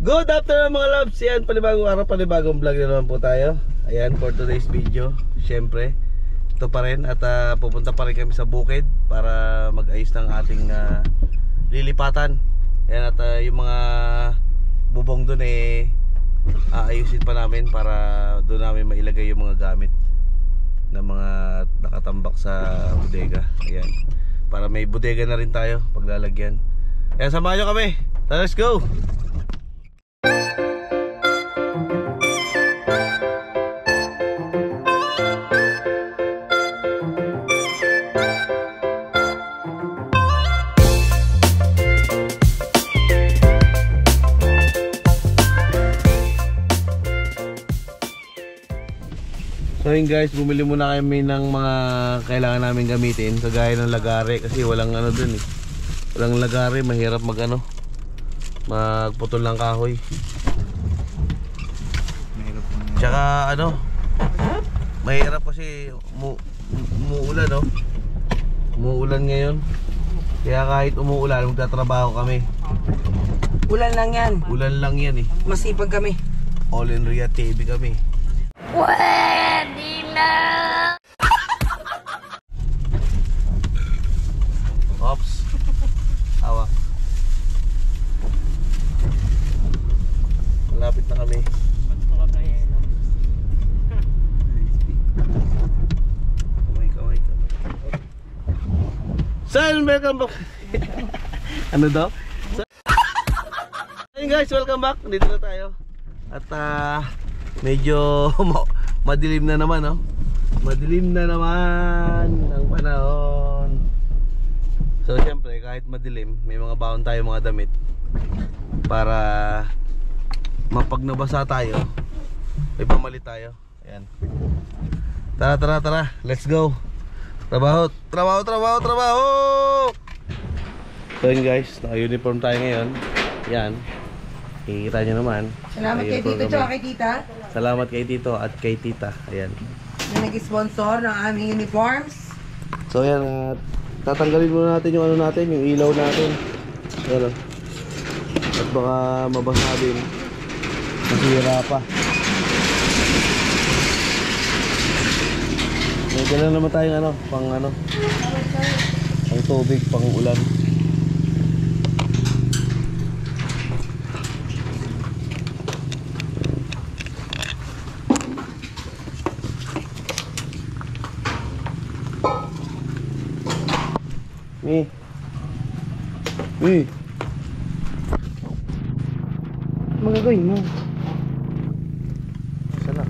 Good afternoon mga loves. Yan, panibagong araw, panibagong vlog na naman po tayo. Ayan, for today's video, syempre ito pa rin at pupunta pa rin kami sa bukid para mag-ayos ng ating lilipatan. Ayan, at yung mga bubong dun aayusin pa namin para doon namin mailagay yung mga gamit na mga nakatambak sa bodega. Ayan, para may bodega na rin tayo paglalagyan. Ayan, samahan nyo kami. Let's go! So yun guys, bumili muna kami ng mga kailangan namin gamitin, kagaya ng lagare kasi walang ano dun walang lagare, mahirap magputol ng kahoy. Tsaka mahirap kasi umuulan umuulan ngayon. Kaya kahit umuulan, magtatrabaho kami. Ulan lang yan. Ulan lang yan Masipag kami. All in Ria TV kami. Pwede na. Ops. Awa. Malapit na kami. Kamay. Saan? Welcome back. Ano daw? Hey guys, welcome back. Dito na tayo. At medyo madilim na naman Madilim na naman ang panahon. So syempre kahit madilim, may mga baon tayo, mga damit para mapag nabasa tayo, may pamalit tayo. Ayan. Tara, let's go. Trabaho. So yun guys, naka-uniform tayo ngayon. Yan, kikita nyo naman. Salamat kay Tito at kay Tita. Salamat kay Tito at kay Tita. Ayan, na nag-sponsor ng aming uniforms. so yan, tatanggalin muna natin yung natin, yung ilaw natin. Ayan, at baka mabasa din, masira pa. May dala naman tayong pang tubig, pang ulan. Magagawin mo. Sana.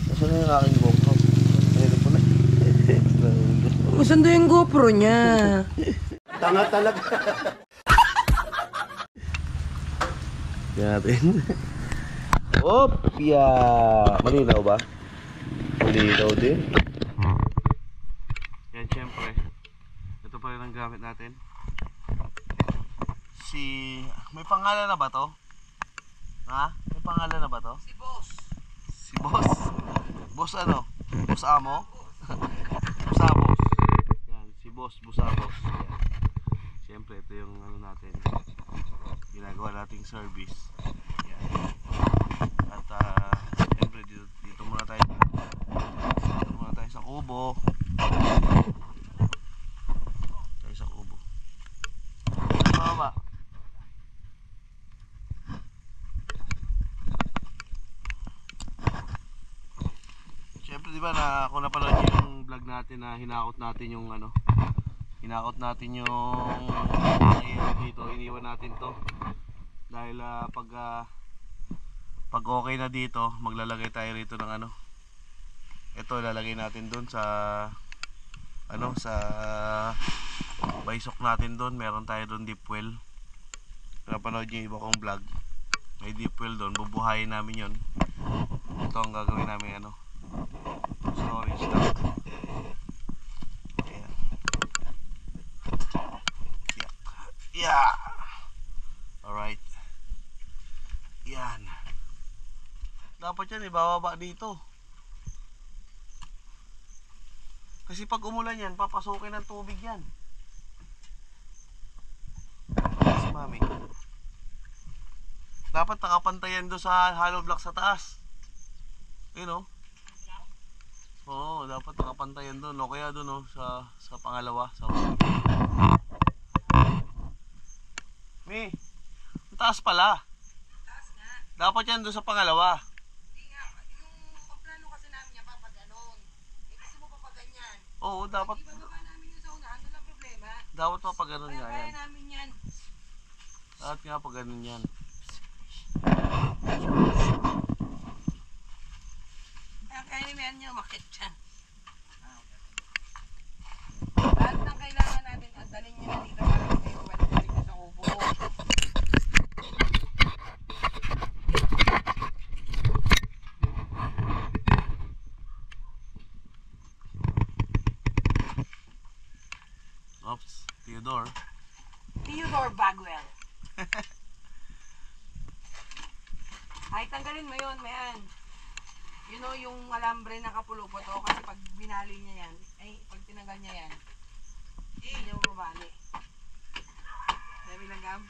Nasaan na yung aking GoPro? Ayun po na. Saan doon yung GoPro niya? Tanga talaga. Yan natin. Opya! Malinaw ba? Malinaw din. Yan, syempre. Ito pa rin ang gamit natin. May pangalan na ba to? Ha? May pangalan na ba to? Si Boss. Si Boss? Boss ano? Boss Amo? Busabos. Yan, si Boss Busabos. Yan. Siyempre, ito yung natin. ginagawa nating service. Yan. At siyempre dito muna tayo sa kubo. Tayo sa kubo. Baba. Siyempre di ba kung napanood niyo yung vlog natin na hinakot natin yung dito, iniwan natin to dahil pag okay na dito, maglalagay tayo rito ng ito ilalagay natin doon sa sa baysok natin doon. Meron tayo doon deep well. Napanood niyo iba kong vlog, may deep well doon, bubuhayin namin yon. Ito ang gagawin namin storage tank. Ayan. Yeah. Alright. Yan. Dapat yan ibababa dito. Kasi pag umulan yan, papasukin ng tubig yan. Si Mami. Dapat nakapantayan doon sa hollow block sa taas. Oo, dapat nakapantayan doon. O kaya doon sa pangalawa. Mi, ang taas pala. Taas nga. Dapat yan doon sa pangalawa. Hindi nga, yung plano kasi namin niya papaganon. Gusto mo papaganyan. Oo, dapat. Di bababa namin yung sa unahan, ano lang problema? Dapat mapaganon nga Kaya yan. namin yan. Dapat nga paganon yan. Kaya namin niya umakit dyan. Lahat ng kailangan natin, dalhin niyo na dito para kayo balik-balik na sa kubo. Oops, Theodore. Theodore Bagwell. Ay, tanggalin mo yun, mayan. Yung alambre na kapulupot o kasi pag binali niya yan, pag tinanggal niya yan, hindi niya mabali. Dami lang gam.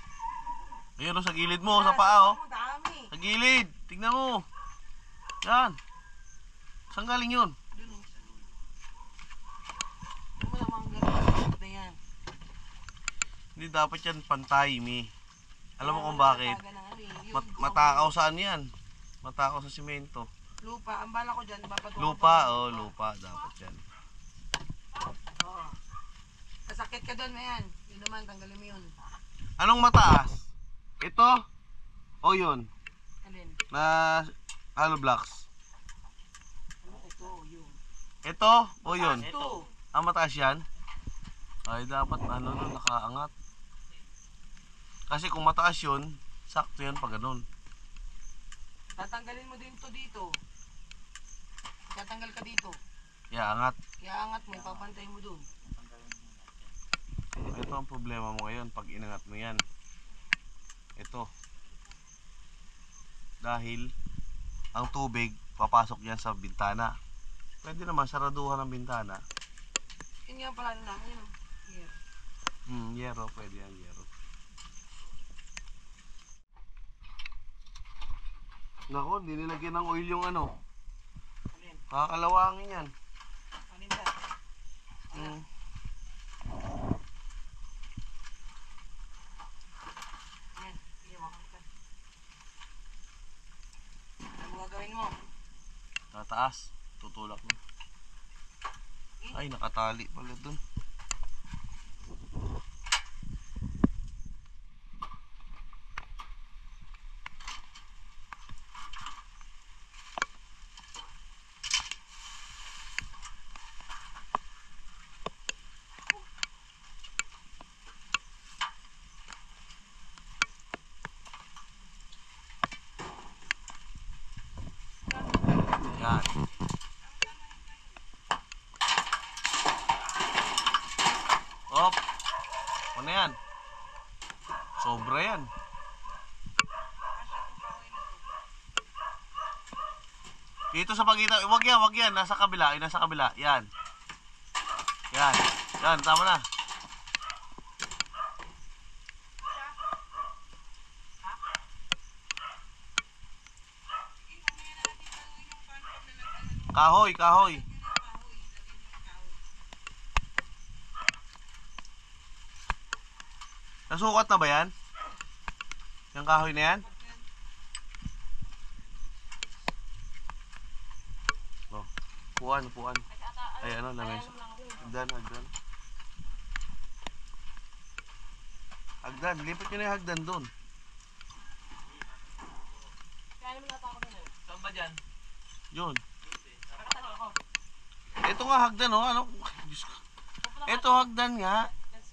Ayun sa gilid mo, sa paa Dami. Sa gilid, tignan mo. Yan. Saan galing yun? Doon o. Doon mo namang gano'n na yan. Hindi dapat yan pantay, Mi. Alam mo kung bakit? Matakaw saan yan? Matakaw sa simento. Lupa, ang bala ko dyan, Lupa, lupa dapat yan. Oo. Kasakit ka doon, mayan. Yun naman, tanggalin mo yun. Anong mataas? Ito? O yun? Alin? Na hollow blocks. Ito, yun. Ito? O yun? Ito. Ang mataas yan? Ay dapat nakaangat. Kasi kung mataas yun, sakto yan pag ganun. Tatanggalin mo din to dito. Tatanggal ka dito. Iaangat. Iaangat mo, ipapantay mo doon. Ito ang problema mo ngayon pag inangat mo yan. Ito. Dahil ang tubig papasok yan sa bintana. Pwede naman saraduhan ng bintana. Yun nga pala namin yun. Yeah. Yero. Pwede yan, yero. Nako, hindi nilagyan ng oil yung Alin? Kakalawangin yan. Alin ba? Ayan, iyawakan ka. Ano gagawin mo? Tataas. Tutulak mo. Ay, nakatali pala dun. Yan. Op. Ano yan? Sobra yan. Dito sa pagitan. Wag yan. Nasa kabila. Nasa kabila. Yan. Yan. Yan. Tama na. Kahoy, kahoy. Nasukat na ba yan? Yung kahoy na yan? Oh, upuan, upuan. Ay, ano, lamesa. Hagdan, hagdan. Hagdan, lipat nyo na yung hagdan doon. Saan ba dyan? Yun. Ito nga hagdan, oh. Ano? Diyos ko. Ito hagdan nga.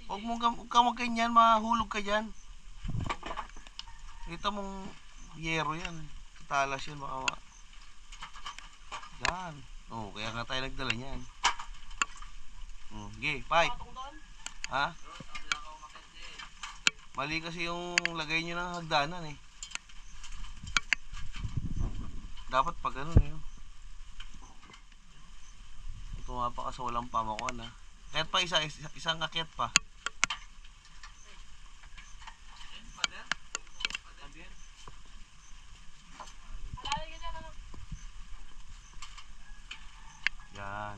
Huwag ka magkanyan, mahulog ka dyan. Ito mong yero yan. Talas yan, baka ma... Yan. Oh, kaya nga tayo nagdala niyan. Okay, fight. Ha? Mali kasi yung lagay nyo ng hagdanan eh. Dapat pag ano eh. Tumapa ka sa walang pamakon ha. Kahit pa isang akyat pa. Yan.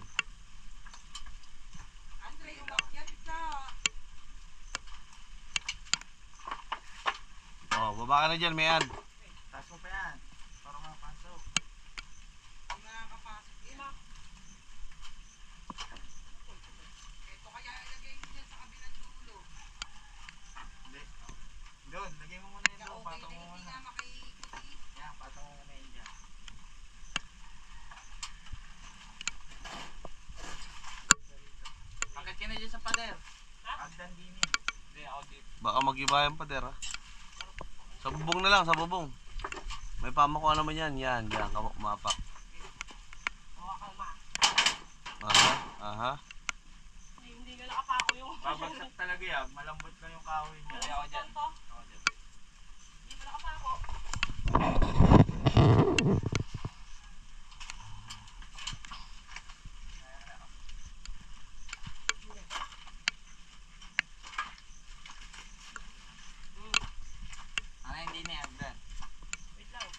Andre, umakyat ka. Oh, baba ka na dyan, Mayan. Taas mo pa yan. Para mapasok. Hindi nakakapasok yan. Ito kaya ilagay mo dyan sa kabilang dulo. Hindi. Doon, lagay mo muna yun Na doon. okay Patong na mo hindi muna. nga makikita. Yan, patong mo muna yun dyan. Akit ka na dyan sa pader. Agdan din eh. Hindi, ako dito. Baka mag-iba yung pader ha. Sa bubong na lang, sa bubong. May pamakuha naman yan. Yan, yan. Mapak. Aha, aha. Hindi nga nakapako yung... Babagsak talaga yan. Malambot lang yung kahoy niya. Kaya ako dyan. Ako dyan. Hindi pa nakapako. Ano hindi na agdan? Wait lang.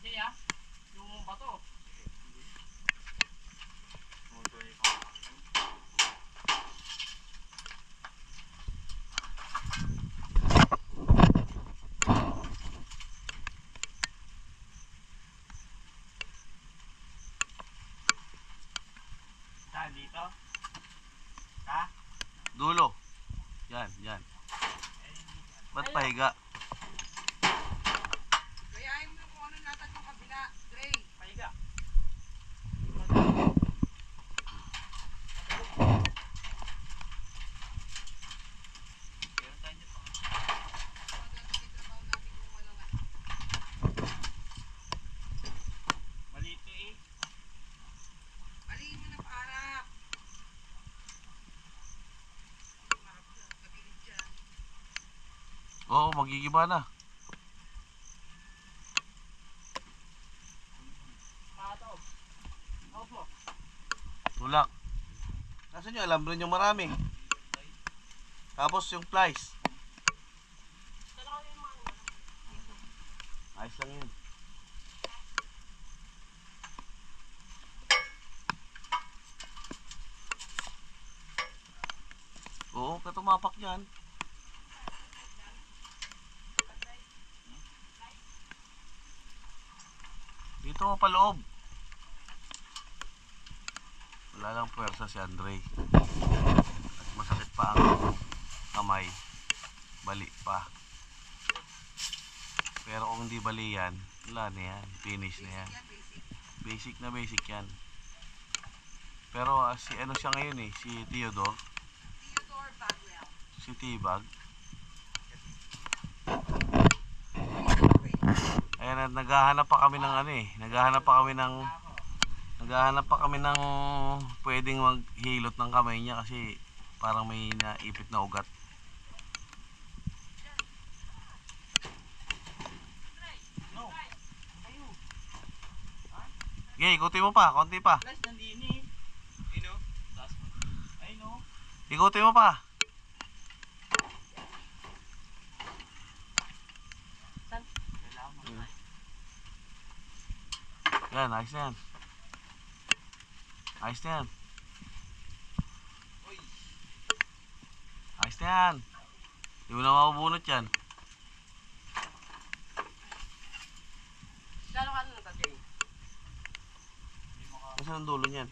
Jay ah, yung bato. Tumutuloy ko. Saan dito? Ha? Dulo. Yan, yan. Ba't pahiga? Gayahin mo kung ano natin yung kabila. Dre. Pahiga. Meron tayo dito. Trabaho natin kung walang ano. Malito eh. Alihin mo na para. Kabilis dyan. Oo, magigiba na. Pato. Out mo. Tulak. Nasaan yung alambre nyo marami? Tapos yung plies. Ayos lang yun. Oo, katumapak yan. Dito mo paloob. Wala lang puwersa si Andre. At masakit pa ang kamay. Bali pa. Pero kung hindi bali yan, wala na yan. Finish na yan. Basic. Basic yan. Pero si ano siya ngayon eh, si Theodore. Theodore Bagwell. Si Tibag. Ayan, naghahanap pa kami ng ano eh. Naghahanap pa kami ng pwedeng maghilot ng kamay niya kasi parang may naipit na ugat. Okay, ikutin mo pa, konti pa. Plus, nandini. Ino? Taas mo. Ay, no. Ikutin mo pa. Kailangan mo. Yan, ayos na yan. Ayos na yan. Ayos na yan. Hindi mo na mabubunot yan. Gano'n ka na natatay? Saan ang dulo niyan?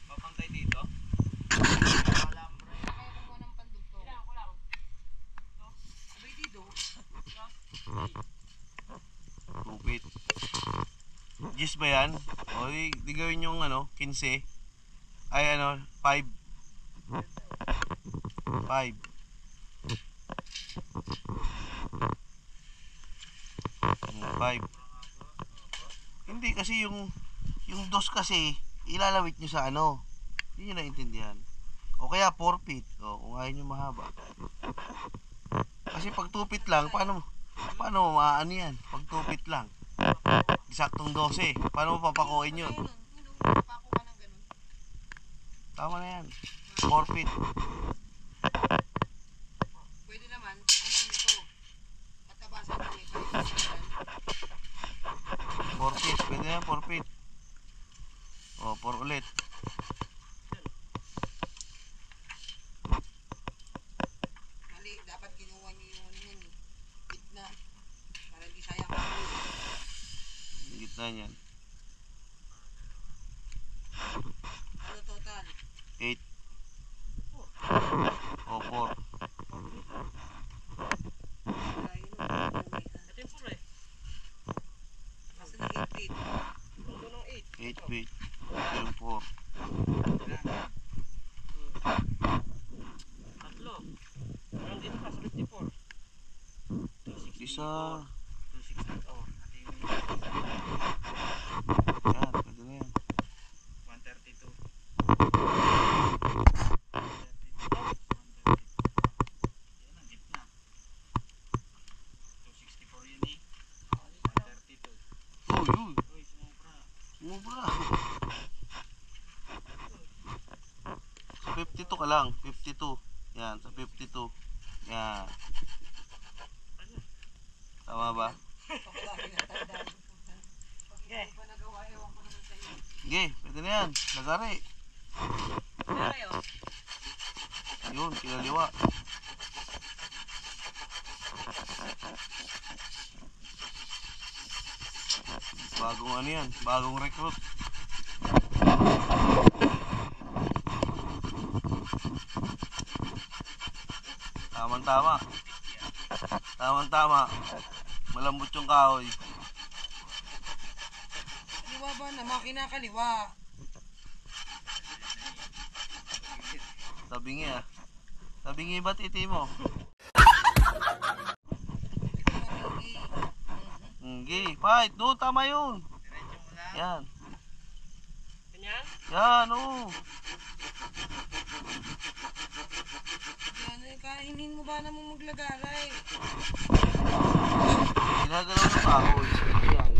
Papantay dito. Lupit. Gis ba yan? O di gawin yung ano, 15. Ay ano, 5. 5. Hindi kasi yung dos kasi ilalawit nyo sa ano. Hindi nyo naintindihan. O kaya 4 feet. O kung ayaw nyo mahaba. Kasi pag 2 feet lang, paano maaano yan? Pag 2 feet lang. Eksaktong 12. Paano mo papakuin yun? Pako ka ng ganun. Tama na yan. 4 feet. Pwede naman, ano nito? Patabasan ko eh. 4 feet. Pwede na yan, 4 feet. O, 4 ulit. Mali, dapat kinuha niyo yung ano yan eh. Gitna. Para di sayang ka. Yung gitna niyan. Ano total? 8. O, 4. Para yun ang Ito yung puro eh. kasi na 8 feet. Ito ng 8 8. feet. Ito yung 4. Tatlo. Meron dito pa sa 54. Isa. 264. At yung Yan, pwede na yan. 132. 132. Yan ang gitna. 264 yun eh. 132. Uy, uy. Uy, sumubra. Mubra. Sa 52 ka lang. 52. Yan, sa 52. Yan. Tama ba? Okay. Hindi pa nagawa, ewan ko naman sa iyo. Sige, pwede na yan. Lagari. Kayo? Yun, kinaliwa. Bagong ano yan, bagong recruit. Tamang-tama. Tamang-tama. Malambot yung kahoy. Kaliwa ba na? Makina kaliwa. Tabingi ah. Tabingi ba titi mo? Hindi. Fight. Doon, tama yun. Diretso mo na. Yan. Ganyan? Yan, oo. Yan eh, kainin mo ba naman maglagaray? Ginagalaw ng kahoy. Yan.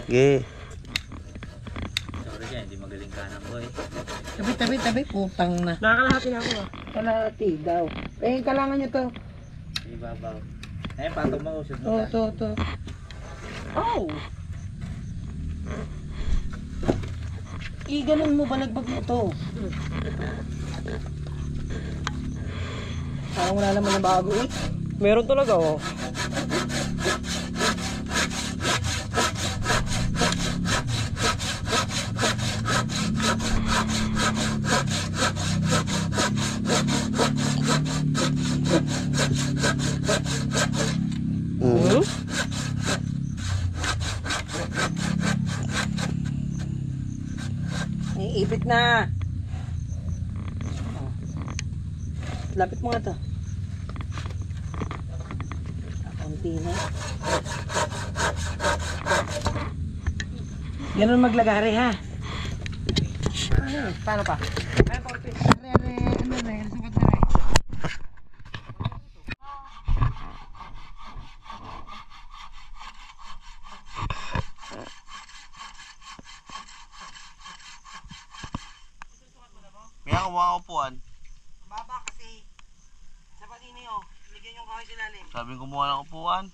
Sige. Sorry dyan, hindi magaling ka ng boy. Tabi, putang na. Nakakalahati na ako ah. Kalahati daw. Eh, kailangan nyo to. Ibabaw. Eh, patong mo, usod mo Oh, ka. to. Oh! Ganun mo balagbag mo to. Parang wala naman na bago eh. Meron talaga oh. Iipit na. Oh. Lapit mo nga to. Kaunti na. Ganun maglagari ha. Paano pa? Ano, sukat na rin. ng upuan. Baba kasi. Sa patini oh. Ligyan yung kahoy sa ilalim. Sabi kumuha ng upuan.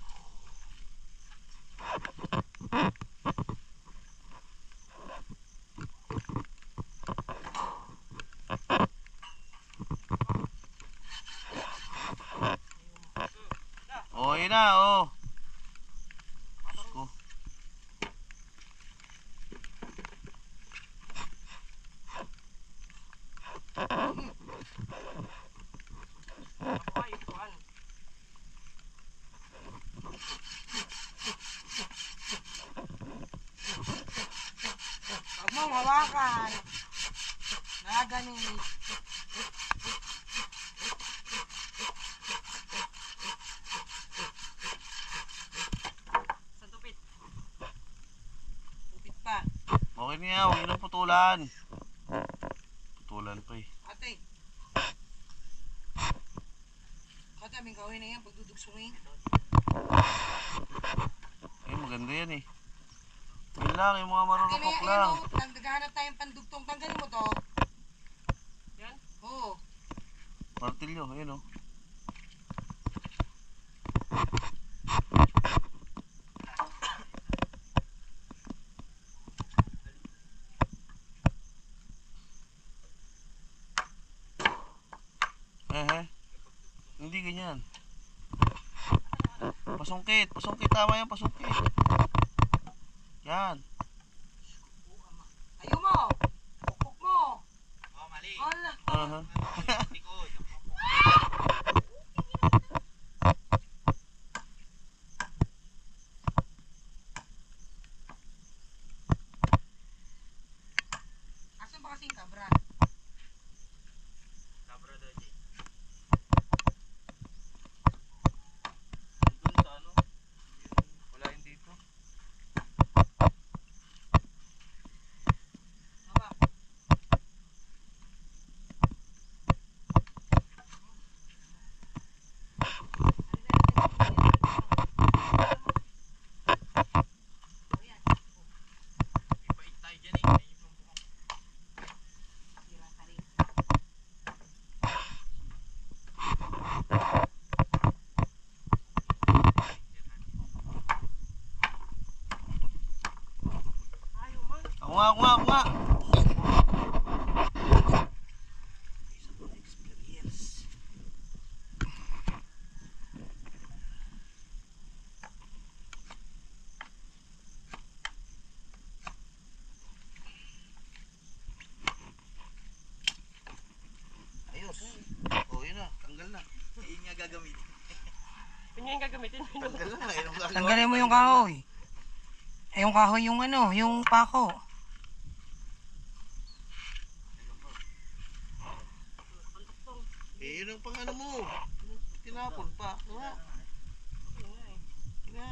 Oh, yun na, oh. Ko. Huwag mong hawakan. Naganin. Sa tupit. Tupit pa. Okay niya, huwag nang putulan. Putulan pa eh. Ate. Kadaming kahoy na yan pag dudugsungin. Eh, maganda yan eh. Yun lang, yung mga marurupok lang. Naghahanap tayong pandugtong. Tanggalin mo to. Yan? Oo. Martilyo, ayun oh. Hindi ganyan. Pasungkit, pasungkit, tama yan, pasungkit. Yan. Ayaw mo! Pukpuk mo! Oh, mali. Hala! Likod. Asan ba kasing kabra? Kabra daw, Jay. Doon sa ano? Wala yun dito. Hawak. Ipait tayo dyan eh. Ayun yung buhok. Tira ka rin. Ayaw man. Ako nga, ako nga, ako nga. Experience. Ayos. Oh, yun na. Tanggal na. Yun nga gagamitin. Tanggal na. Ayun ang gagawa. Tanggalin mo yung kahoy. Eh, yung kahoy yung ano, yung pako. Eh, yun ang pang ano mo. Tinapon pa. Nga. Nga.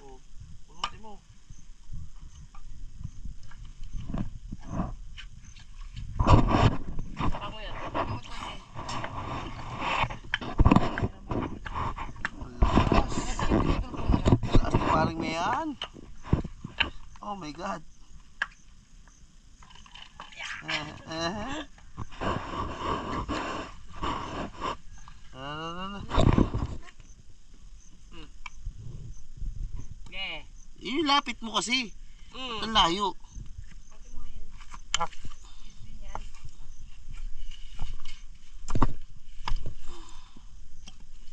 Oh, punutin mo. Lakas ni paring Mayan. Oh my God. Yeah. Lapit mo kasi. Ang layo.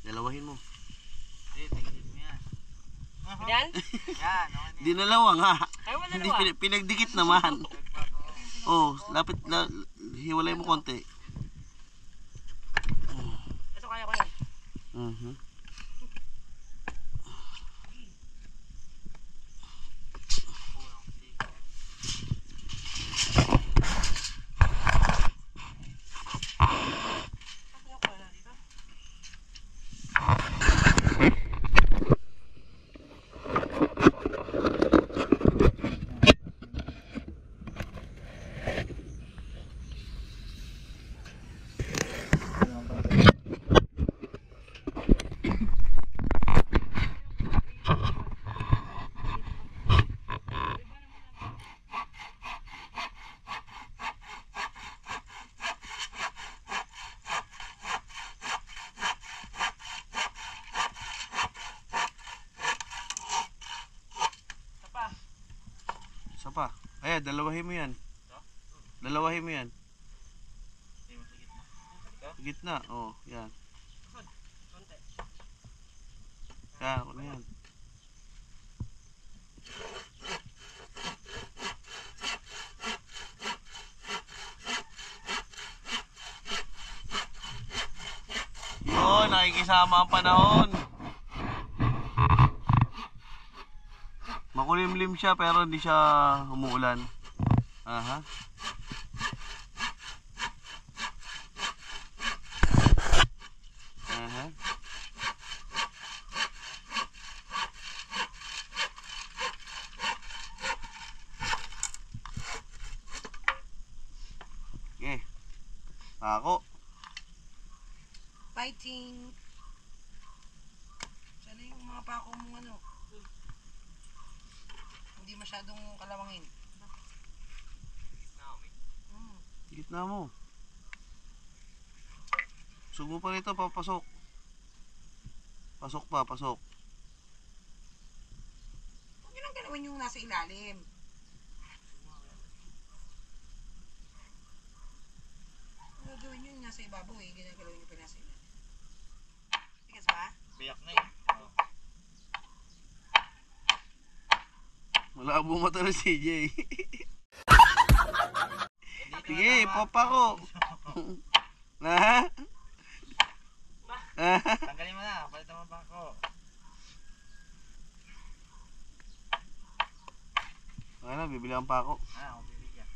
Dalawahin mo. Eh, tigil mo yan. Yan? Yan, okay na. Dinalawa nga. Ay, wala Hindi dalawa. pinagdikit naman. Oh, lapit hiwalay mo konti. Ito kaya ko yan. Mhm. Kaya, dalawahin mo yan. Dalawahin mo yan. Hindi mo sa gitna. Ito? Gitna, oh, yan. Yan, ano yan. Yun, nakikisama ang panahon. Makulimlim siya pero hindi siya umuulan. Aha. Aha. Okay. Ako. Fighting. Sana yung mga pako mong ano. Hindi masyadong kalawangin. Gitna mo. Sugo pa rito, papasok. Pasok pa, pasok. Huwag nyo nang galawin yung nasa ilalim. Ang gagawin nyo yung nasa ibabaw eh. Ginagalawin nyo pa yung nasa ilalim. Tigas ba? Biyak na eh. Oh. Malabo mata na CJ. Sige, papa ko. Na? Tanggalin mo na, palitan mo pa ako. Okay na, bibilihan pa ako. Ako bibigyan.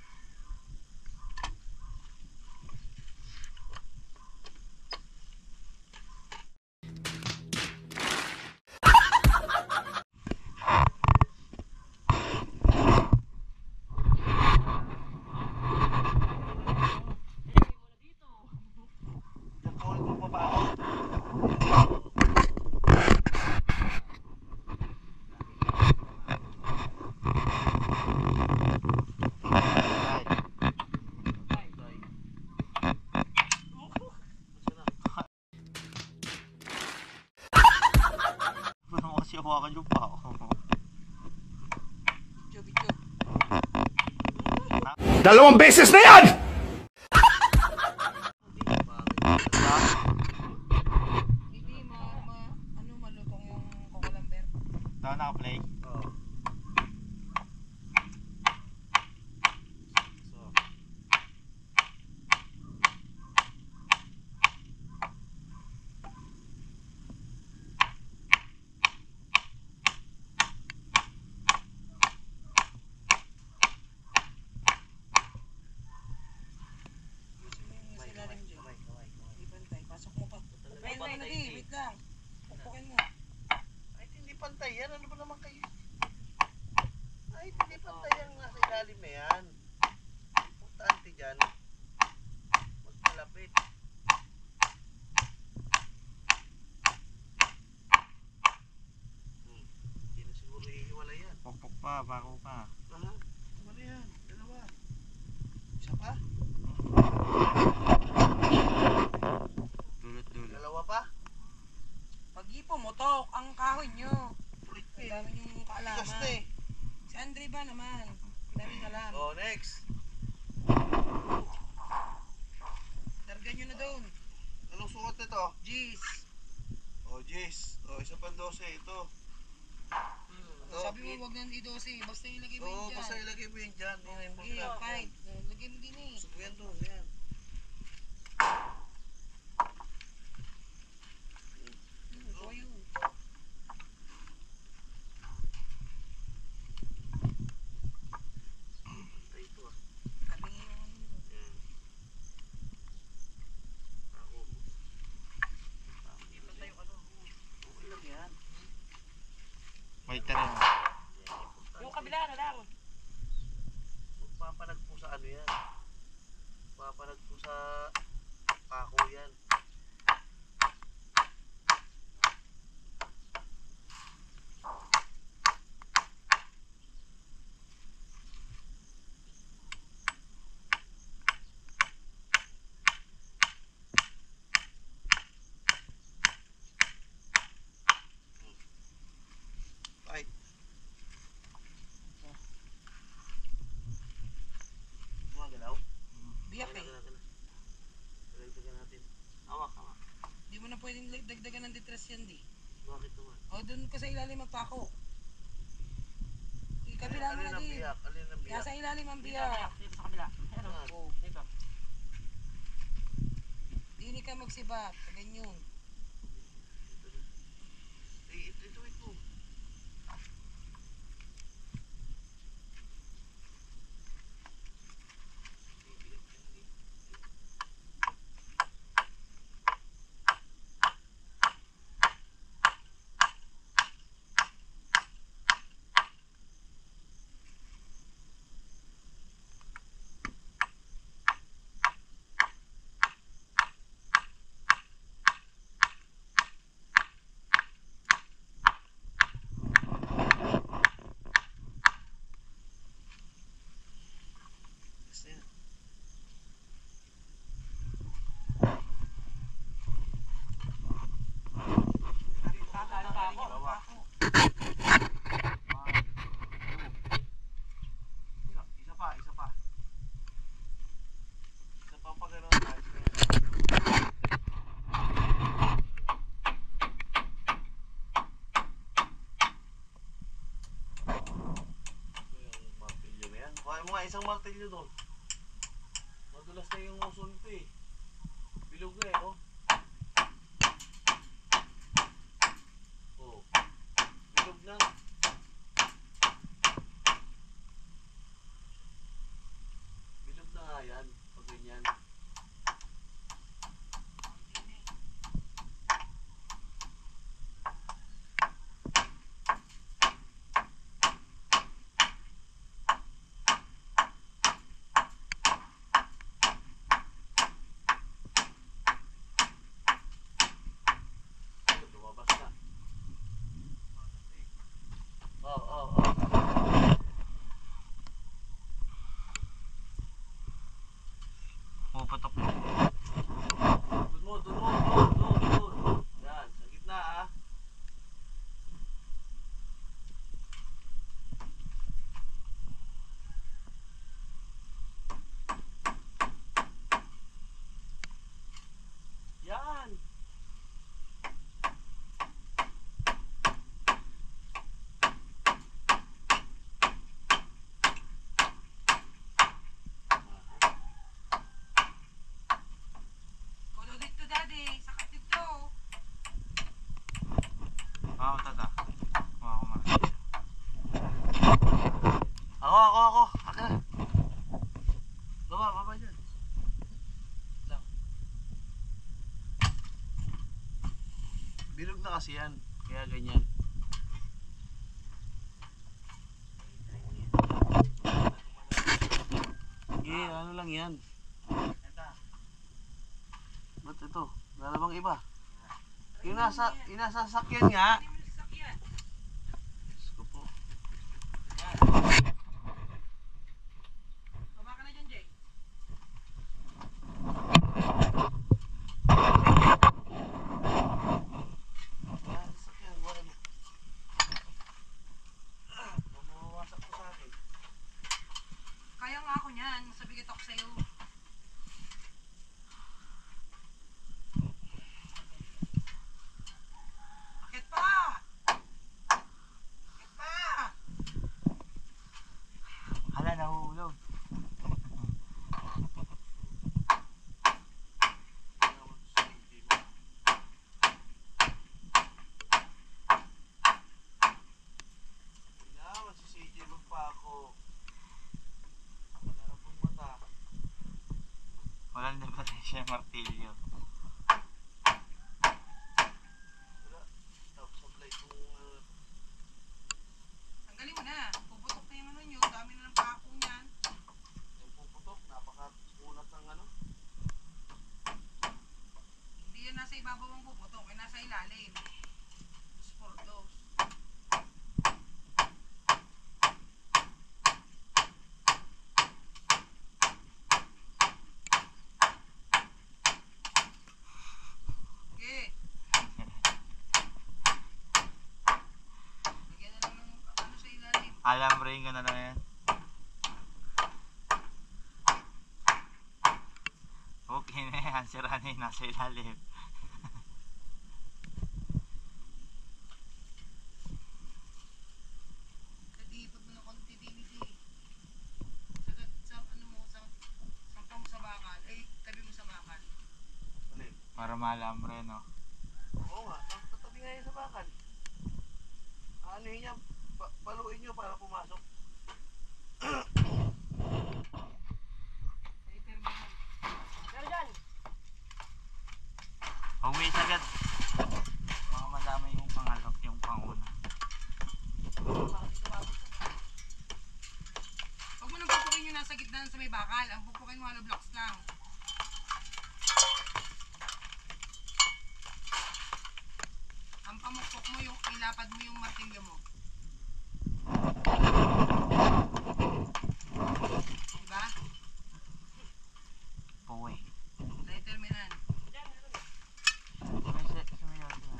Ulit mo pa ba ako? Ano kasi hawakan yung pa ako? Video. 2 beses na yan! Hindi, ano, malutong yung kukulamber. Ito naka-play. Oo. So, Gusto mo yung nasa ilalim dyan. Hindi pantay. Pasok mo pa. Pantay na di. Wait lang. Pukpukin mo. Ay, hindi pantay yan. Ano ba naman kayo? Ay, hindi pantay yan nga sa ilalim na yan. Importante dyan. Mas malapit. Hindi na siguro iiwala yan. pokpok pa, bako pa. Aha. Ano yan? Dalawa. Isa pa? Dulot-dulot. Dalawa pa? Pag ipumotok ang kahoy nyo. Ulit Ang eh. dami yung Tigas kaalaman. na eh. Si Andre ba naman? Ang daming alam. Oh, next. Dargan nyo na doon. Anong sukat nito? Jeez. Oh, jeez. Oh, isa pang 12. Ito. Oh, Sabi mo wag nang i-12. Basta ilagay mo Oo, yun dyan. basta ilagay mo yun dyan. Yun ang Okay, importante. fine. Lagay mo din eh. Gusto ko yan doon. Yan. Oh, yun. Ay, ito ah. Kami yung Yan. Ako. Dito tayo ano. Okay lang yan. Wait na rin. Yung kabila na lang. Magpapalag po sa ano yan. Magpapalag pwedeng dagdagan ng detress yan di. Bakit naman? O doon ka sa ilalim magpako. Kabila mo na Alin ang di. biyak? Alin ang Kaya biyak? sa ilalim ang biyak. Dito sa kabila. Ayan o. Oo. Dito. Dini ka magsibat. Ganyan. Ito. Isa pa. Isa pa pag ano tayo. Yung martilyo na yan. Kaya mo nga isang martilyo doon. Madulas na yung uso nito eh. Bilog na eh, oh. Oh. Bilog na. Bilog na nga yan. Pag ganyan. Lumabas na. Oh. Puputok mo. Doon. Yan, sa gitna ah. Yan. Kulo dito daddy. Sakat dito. Oo, tata. Oo, kumara. Ako. Aka. Baba dyan. Lang. Bilog na kasi yan. Kaya ganyan. Sige, ano lang yan. Ito. Ba't ito? Wala bang iba? Yung nasa sakyan nga. Hindi mo sasakyan. Diyos ko po. Baba ka na dyan, Jay. Yan, sakyan. Wala mo. Mamawasak ko sa akin. Kaya nga ako niyan. Sabigat ako sa'yo. Bakit pa? Bakit pa? Hala, nahulog. Kailangan si CJ magpako. Wala pong mata. Walang diferensya yung martilyo. Wala. Tapos apply kung Tanggalin mo na. Puputok na yung ano nyo. Dami na ng pako niyan. yung puputok. Napaka-unat ng ano. Hindi yan nasa ibabaw ang puputok. Ay nasa ilalim. Dos por dos. Okay. Lagyan na lang ng ano sa ilalim. Alambre ka na lang yan. Okay na yan. Sira na yung nasa ilalim. malambre, no? Oo nga, tatabi nga yun sa bakal. Ano yun niya, paluin nyo para pumasok. Huwag may sagad. Mga madami yung pangalok, yung panguna. Huwag mo nang pupukin yung nasa gitna sa may bakal. Ang pupukin mo hollow blocks lang. Ang pamukpok mo yung ilapad mo yung martilyo mo. Diba? Puwi. Determinan. Sumayaw sila.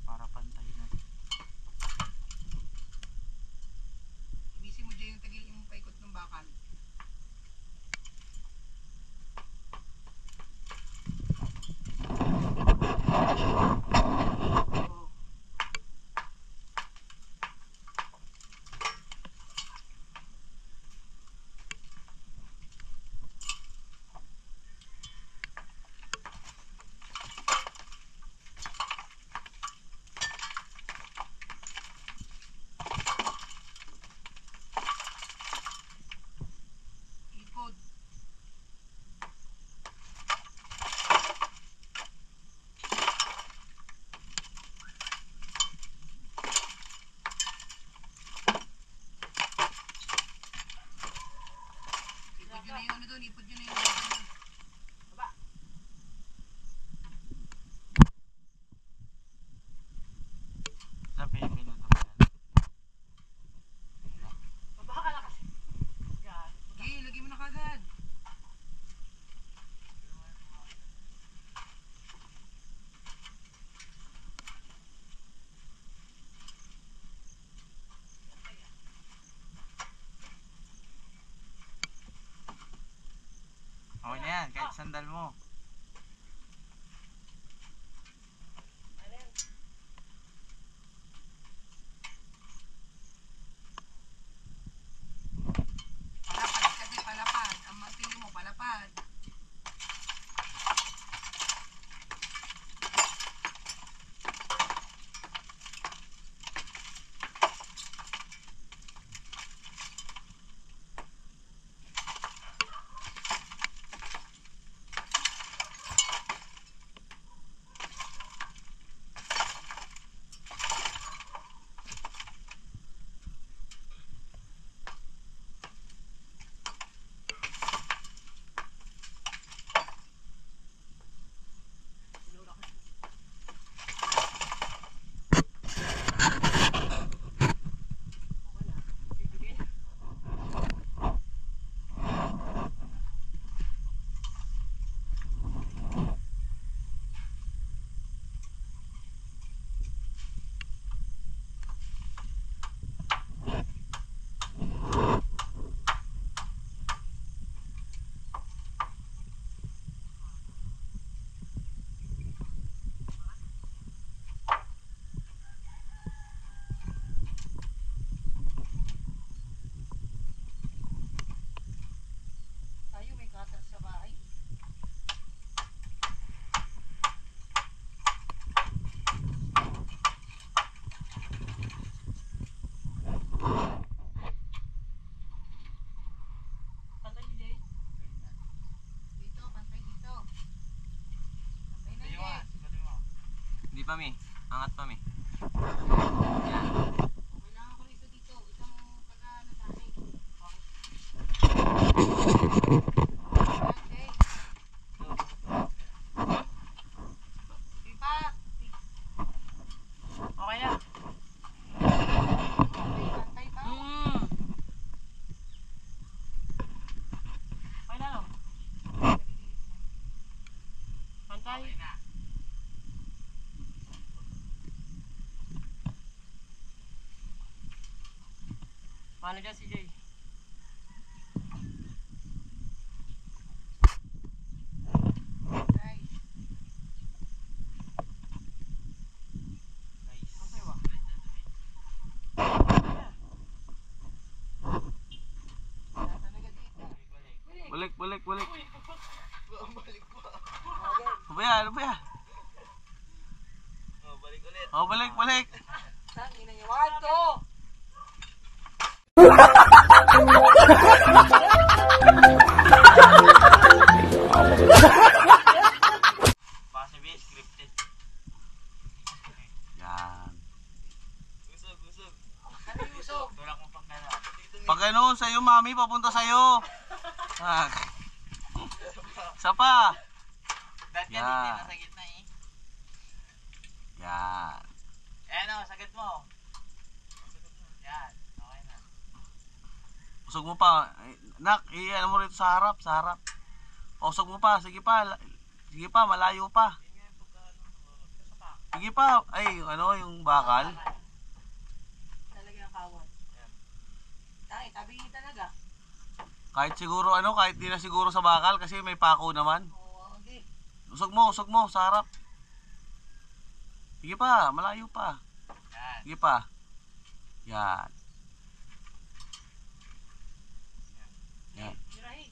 Para pantay na. Ibisi mo dyan yung tagil yung paikot ng bakal. Ikot. Ipod yun na yung ano doon. Ipod yun na yung ano doon. Sa Pilipino to yan. Okay, lagay mo na kagad. Okay na yan, kahit sandal mo. Palapad kasi palapad. Ang martilyo mo palapad. Tayo may cutter sa bahay. Pantay ni Jay. Dito, pantay dito. Pantay na Sige mo, Jay. sigatin mo. Hindi pa mi. Angat pa mi. Yan. Kailangan ko na isa dito. Isang pagka natani. Okay. Pipat. Okay na. Okay, pantay pa. Okay na, no? Ay. Paano dyan si Jay? Guys. Nice. Okay ba? Wala talaga dito. Balik, balik, balik. Okay. Ano ba yan? Ano ba yan? Oh, balik, balik. Tangina niya. One, two. Base B, scripted. Yan. Ano yung usog? Wala akong pagkala. Pag ano, sa'yo mami, papunta sa'yo. Ah. Isa pa. Dahil ka Yeah. dito nasa gitna eh. Yan. Ayan o, sagat mo. Yan, okay na. Usog mo pa. Nak, i-ano mo rito sa harap, sa harap. Usog mo pa, sige pa. Sige pa, malayo pa. Sige pa. Ay, yung ano, yung bakal. Talaga ang kawat. Tayo, tabi talaga. Kahit siguro ano, kahit di na siguro sa bakal kasi may pako naman. Oo, okay. Usog mo, sa harap. Sige pa, malayo pa. Yan. Sige pa. Yan. Yan. Mirahi.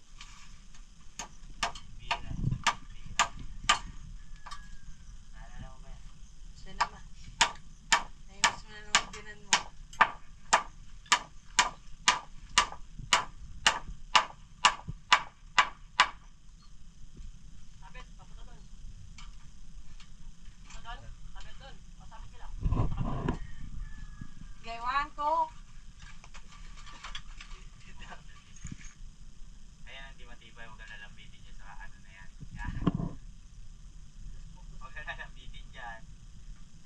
Bira. Naalala mo ba yan? Siya naman. Naiwas mo na naman binan mo. Sabit, papunta doon. Sabit doon. Pasabit sila. Okay, one, two. Ayan ang di matibay, huwag ka lalambitin dyan sa ano na yan. Yan. Huwag ka lalambitin dyan.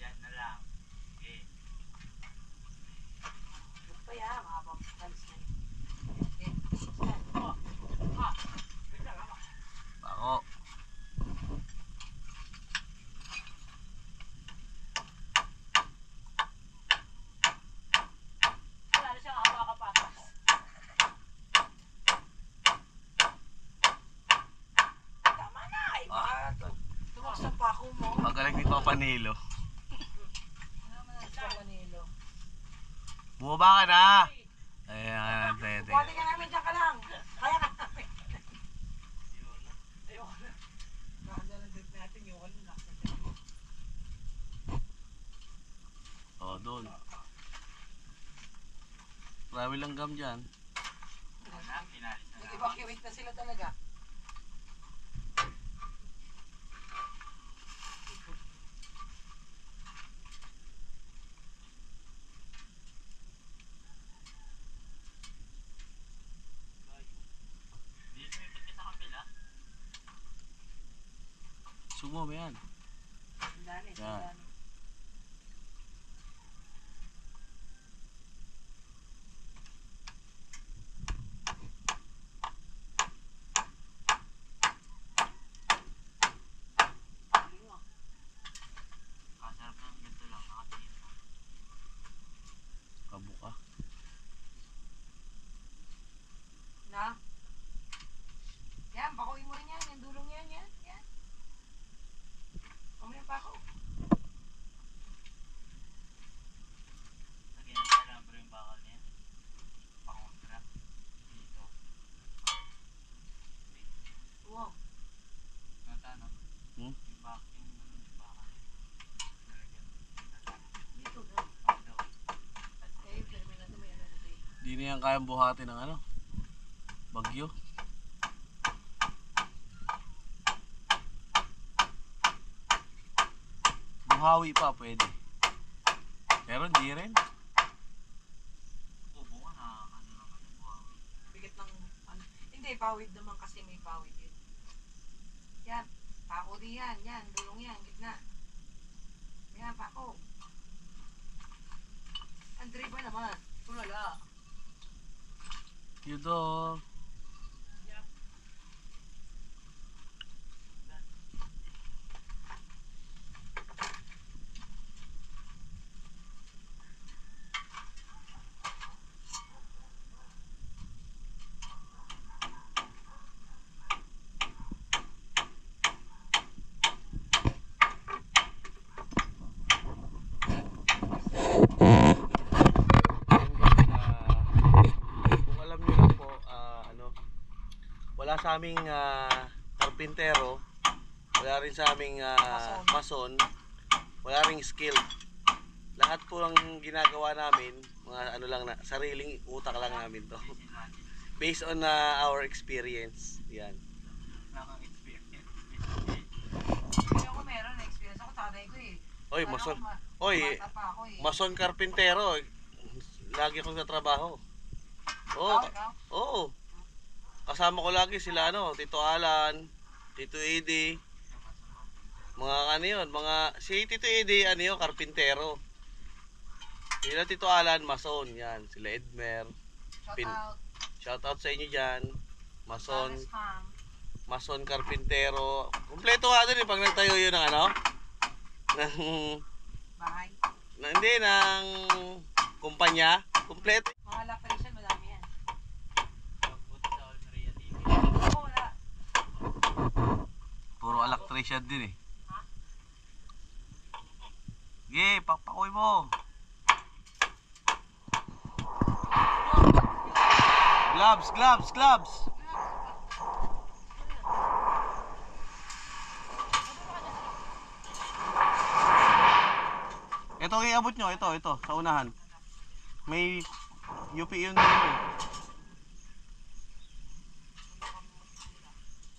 Dyan na lang. Okay. Huwag pa yan, mahabang kalis na yun. Okay. Ah. Pako. Wala na siyang hawa kapatas. Tama na eh. Baka tumaksan pa ako mo. Magaling ni Papa Nilo. Tama na sa Manilo. Bumaba ka na. Ayan, tete. Buwati ka namin, dyan ka lang. Kaya ka namin. Ayoko na. Nakadalang drip natin yung wala na. Oh, doon. Marami langgam dyan. Wala, pinalis na lang. Nag-evacuate na sila talaga. Hindi lumipat ka sa kabila. Sumo mo yan. Ang dami, ang Yan. dami. Kasarap ng ganito lang, nakatingin ka. Kabuka. Na? Yan, pakuin mo rin yan. Yung dulong yan, yan. Yan. Kumaya pa ako. Lagyan ng alambre yung bakal niya. Pangontra. Dito. Wow. Natano? Hmm? Yung bakal Nalagyan. Dito, no? Pagdo. Eh, pero may nato may ano dito eh. Di na yan kayang buhatin ng ano. Bagyo. Buhawi pa pwede. Pero di rin. Tubo nga na ano naman yung buhawi. Bigat ng ano. Hindi, pawid naman kasi may pawid yun. Yan. Pako di yan. Yan. Dulong yan. Gitna. Yan, pako. Andre ba naman? Tulala. Theodore. sa aming karpintero, wala rin sa aming mason, wala ring skill. Lahat po ang ginagawa namin, mga ano lang na, sariling utak lang namin to. Based on our experience. Yan. Ako meron experience ako, tatay ko eh. Oy, mason. Oy, Bata pa ako eh. mason karpintero. Lagi akong sa trabaho. Oo. Ikaw? Oo. Kasama ko lagi sila Tito Alan, Tito Eddie. Mga ano yun, si Tito Eddie karpintero. Sila Tito Alan, mason, yan. Sila Edmer. Shout out. Shout out sa inyo dyan. Mason, Honest Farm. mason, karpintero. Kumpleto nga din pag nagtayo yun ng Bahay. hindi, ng kumpanya. Kumpleto. Mga electrician, madami yan. Ako wala. Puro electrician din eh. Sige, papakoy mo. Gloves, gloves, gloves. Ito iabot nyo, ito, sa unahan. May UP yun dito eh.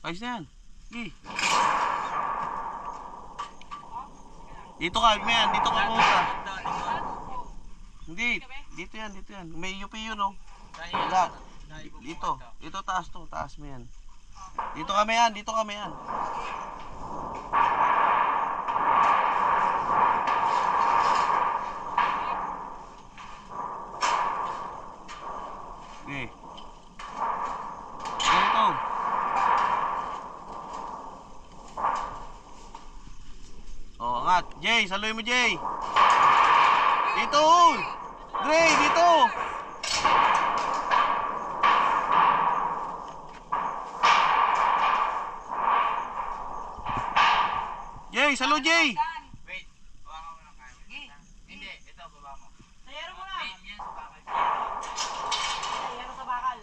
Ayos na yan. Sige. Dito ka, man. Dito ka pumunta. Hindi. Dito yan. May UP yun Wala. Dito taas to. Taas mo yan. Dito kami yan. Okay. Dito. Oh, angat. Jay, saloy mo, Jay. Dito. Dre, dito. Jay, salo, Jay. Wait, hawakan mo lang kayo. Hindi, ito, baba mo. Sayero mo na. Yan, sa bakal. Sayero sa bakal.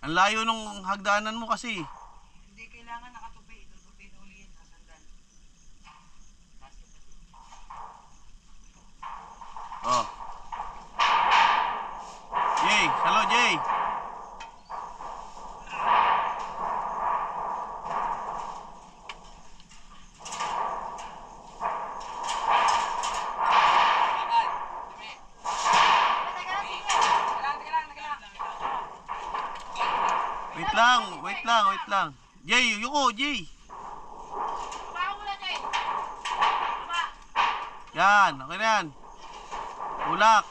Ang layo nung hagdanan mo kasi. Hindi kailangan nakatupi. Tutupi na uli yan. Nasandal. Oh. Jay, salo, Jay. Wait lang. Jay, yuko, Jay. Yan, okay na yan. Tulak.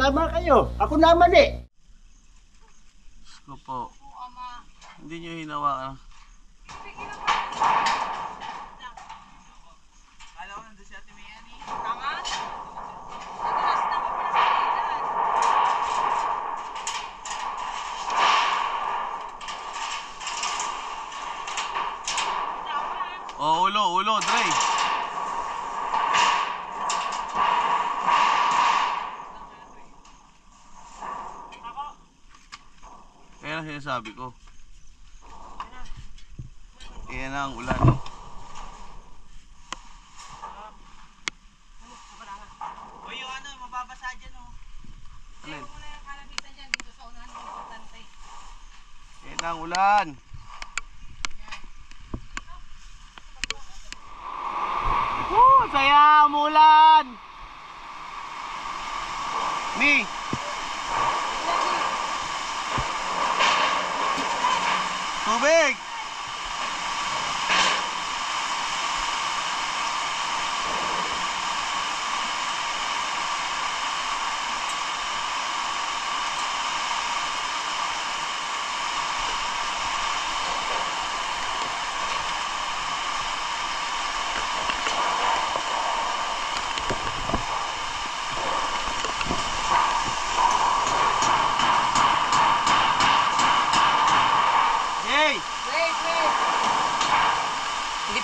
Tama kayo. Ako naman eh. Gusto po. Hindi nyo hinawakan. Kala ko nandun si Ate Mian eh. Tama? Nadulas na ako pala sa kailan. Oh, ulo, Dre. Kaya ang sinasabi ko. Yan ang ulan. O yung mababasa dyan Alin? Mo na yung kalabitan dyan dito sa unahan ng importante. Yan ang ulan. Saya umulan. Mi. Tubig.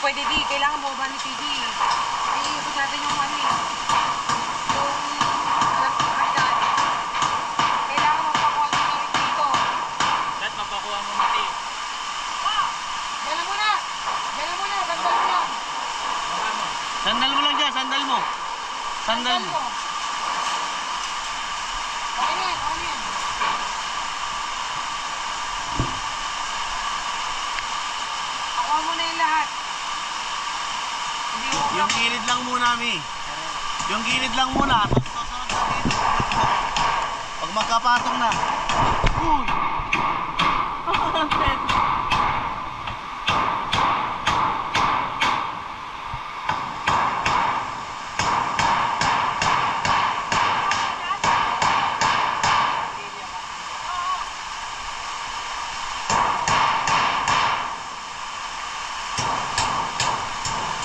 pwede di, kailangan bumaba ni PD. Iikot natin yung ano eh. Yung electric hagdan. Kailangan magpakuha mo na rin dito. Dad, mapakuha mo mati. Dala mo na! Dala mo na! Sandal mo lang! Sandal mo lang dyan, sandal mo. Sandal mo. Okay na yan, okay na yan. Pakuha mo na yung lahat. Hindi mo Yung gilid lang muna, Mi. Yung gilid lang muna. Tapos susunod na dito. Pag magkapatong na. Uy!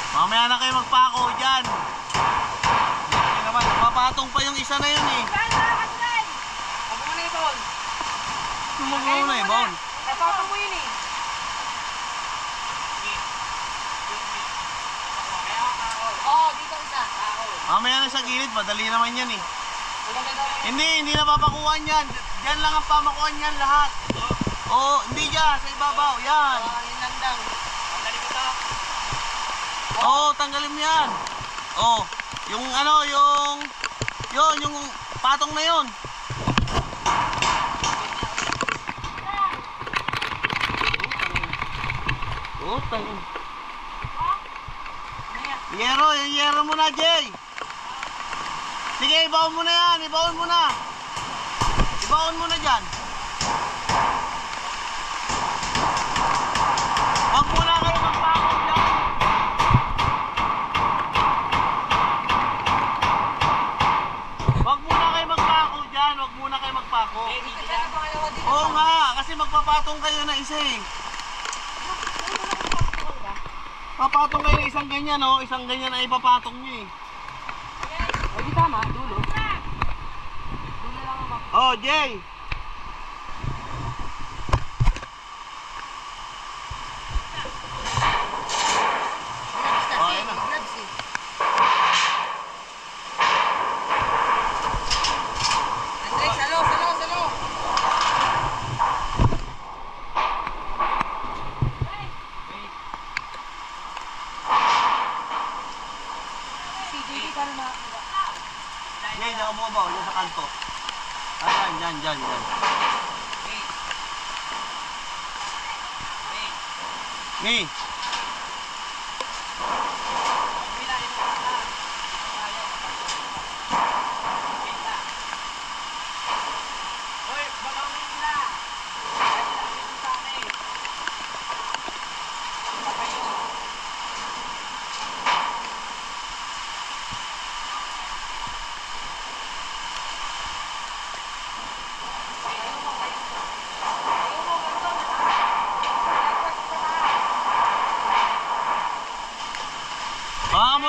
Mamaya na kayo magpako dyan. Yan naman, mapatong pa yung isa na yun eh. Huwag mo na ibon. Sumagaw na eh, baon. Napapang mo yun eh. Oo, dito isa. Mamaya na sa gilid, madali naman yan eh. Huwag ka daw. Hindi napapakuhan yan. Diyan lang ang pamakuhan yan lahat. Oo, hindi dyan, sa ibabaw, yan. Yun lang daw. Oo, tanggalin mo yan. Oo, yung ano, yung patong na yun. Oo, tanggalin. Yung yero mo na, Jay. Sige, ibaon mo na yan, ibaon mo na. Ibaon mo na dyan. Huwag mo na kayo magpako dyan. Huwag muna kayo magpako dyan, huwag muna kayo magpako. Dito na pangalawa dito. Oo nga, kasi magpapatong kayo na isa eh. Papatong kayo na isang ganyan, oh. Isang ganyan na ipapatong nyo eh. O di tama, dulo. Dulo lang ang Oh, Jay. Oh, ayun na. gloves eh. Andres, salo. Sige, para makakita. Jay, diyan ka bumabaw, diyan sa kanto. Ayan, dyan. Ni.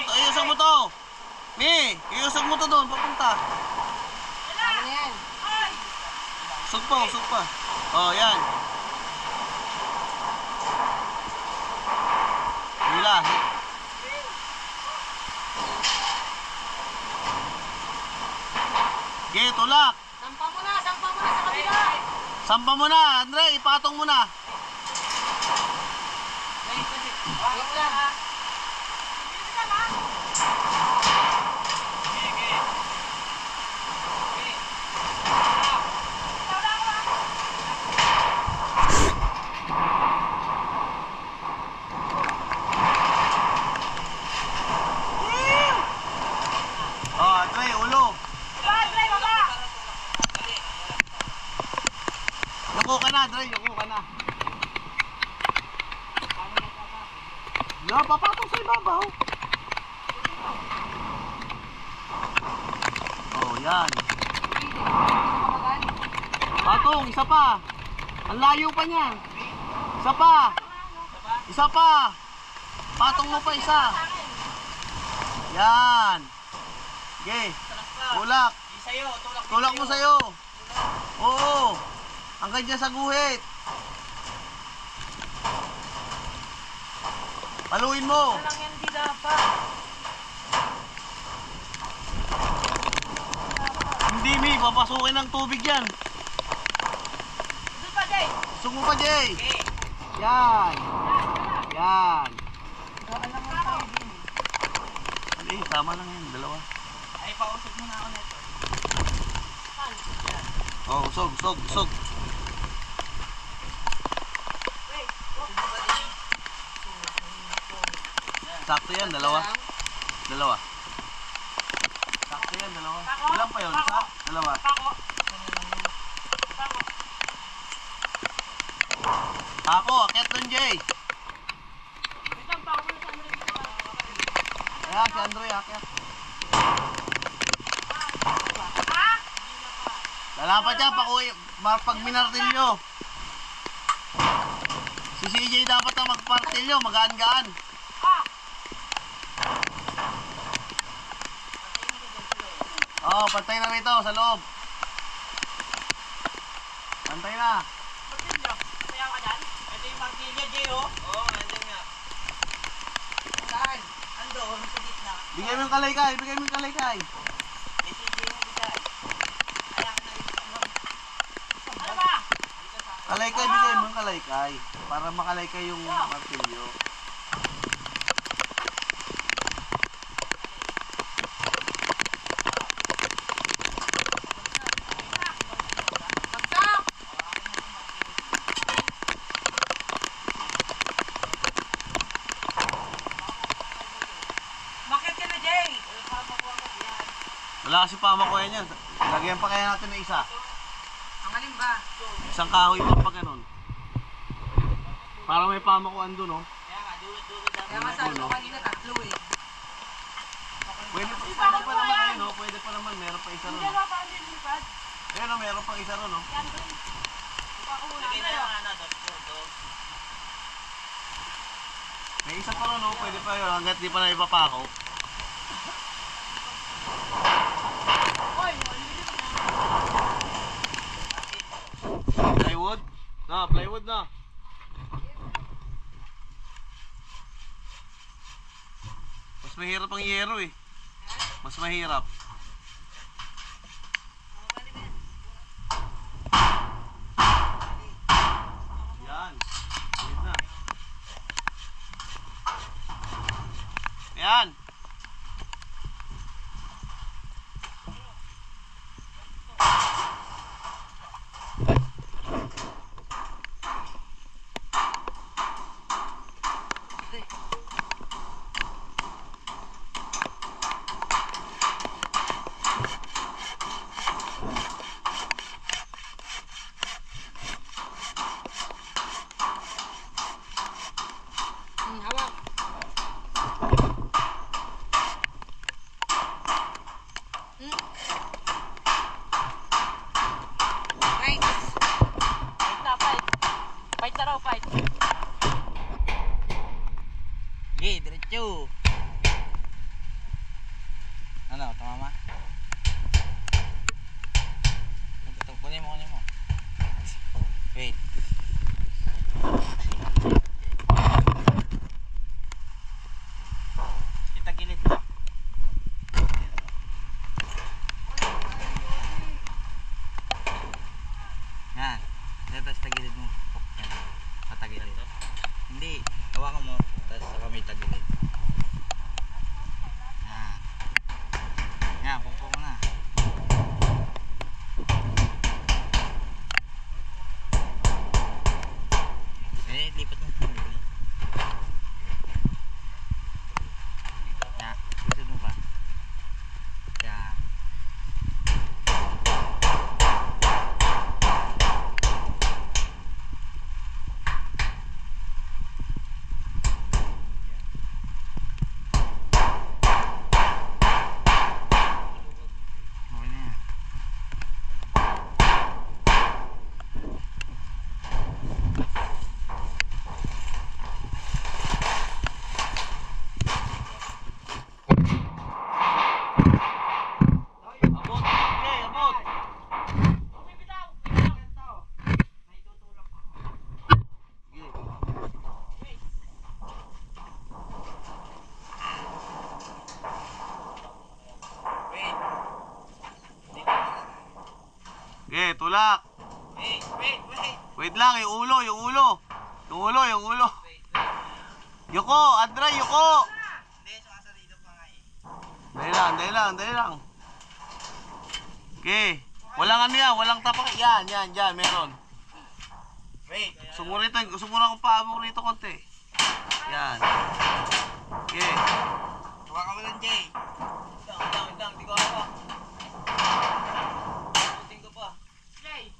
Iusog mo to. Ni, iusog mo to doon, papunta. Ano na yan? Usog pa. Oh, yan. Hila. Ge, tulak. Sampa mo na sa kabila. Sampa mo na, Andre, ipatong mo na. Wait lang. Oh, Andre, ulo. Yuko ka na, Andre, yuko ka na. Yeah, papatong sa ibabaw. Oh, yan. Patong, isa pa. Ang layo pa niyan. Isa pa. Patong mo pa isa. Yan. Okay. Tulak. Tulak mo sa'yo. Oo. Hanggang dyan sa guhit. Paluin mo! Wala lang yan, di dapat. Hindi, Mi. Papasukin ng tubig yan. Doon pa, Jay. Gusto mo pa, Jay? Okay. Yan. Yan. Alam mo tayo din. Hindi, tama lang yan. Dalawa. Ay, pausog muna ako nito. Oh, usog, usog, usog. Wait. Sakto yan, dalawa. Dalawa. Sakto yan, dalawa. Ilan pa yun? Isa? Dalawa. Pako. Ako, akit dun, Jay. Isang pako na sa amin dito. Ayan, si Andre, akit. Ha? Lalapat yan, pag minartilyo. Si CJ dapat na magpartilyo, magaan-gaan. Ah! Oo, pantay na rito, sa loob. Pantay na. Martilyo. Kaya ka dyan? Ito yung martilyo, Jay, oh. Oo, nandiyan nga. Saan? Andun, sa gitna. Bigay mo yung kalaykay, bigay mo yung kalaykay. Isipin mo bitan. Kaya ka na rin. Ano ba? Kalaykay, bigay mo yung kalaykay. Para makalaykay yung martilyo. Bagsak! Bakit ka na, Jay? Wala kasi pamakuha yan. Lagyan pa kaya natin ng isa. Ang alin ba? Isang kahoy pa pa ganun. Para may pamakuan dun, oh. Kaya nga sabi ko kanina tatlo eh. Pwede pa naman ayun, no? Pwede pa naman. Meron pa isa ron. Hindi ba pa ang lilipad? Ayun, oh, meron pa isa ron, no? Yan doon. Ipakuna na yun. May isa pa ron, no? Pwede pa yun. Hanggat di pa na ipapako. Oy, Plywood? Na, plywood na. Mas mahirap ang yero eh. Mas mahirap. Yan. Ulit na. Yan. hawak. Fight. Fight na, fight. Fight na raw, fight. Okay, diretso. Ano, tumama? Ito, kunin mo. Wait. Kita gilid mo. Yan. Tapos tagilid mo. Yan. Patagilid. Hindi. Hawakan mo. Tapos saka may tagilid. Yan. Yan. Pumpo mo na. Lipat mo. Yan. Lisod mo pa. Yan. tulak. Wait. Wait lang, yung ulo. Yuko, Andre, yuko. Hindi, sumasarito pa nga eh. Dahil lang. Okay. Walang ano yan, walang tapak. Yan, meron. Wait. Sumura kong paa mo rito konti. Yan. Okay. Hawakan mo lang, Jay. Wait lang, di ko hawak. Puting ko pa. Jay!